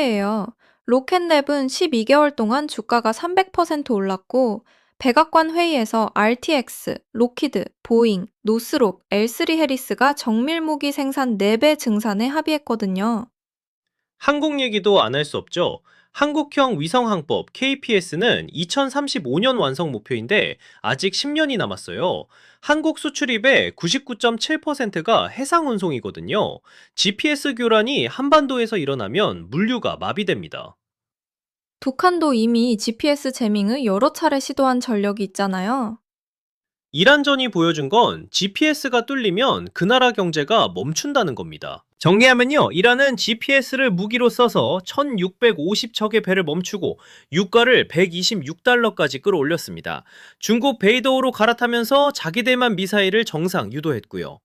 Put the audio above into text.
화제예요. 로켓랩은 12개월 동안 주가가 300% 올랐고, 백악관 회의에서 RTX, 로키드, 보잉, 노스록, L3 해리스가 정밀무기 생산 4배 증산에 합의했거든요. 한국 얘기도 안 할 수 없죠. 한국형 위성항법 KPS는 2035년 완성 목표인데 아직 10년이 남았어요. 한국 수출입의 99.7%가 해상 운송이거든요. GPS 교란이 한반도에서 일어나면 물류가 마비됩니다. 북한도 이미 GPS 재밍을 여러 차례 시도한 전력이 있잖아요. 이란전이 보여준 건 GPS가 뚫리면 그 나라 경제가 멈춘다는 겁니다. 정리하면요, 이란은 GPS를 무기로 써서 1650척의 배를 멈추고 유가를 126달러까지 끌어올렸습니다. 중국 베이더우로 갈아타면서 자기들만 미사일을 정상 유도했고요.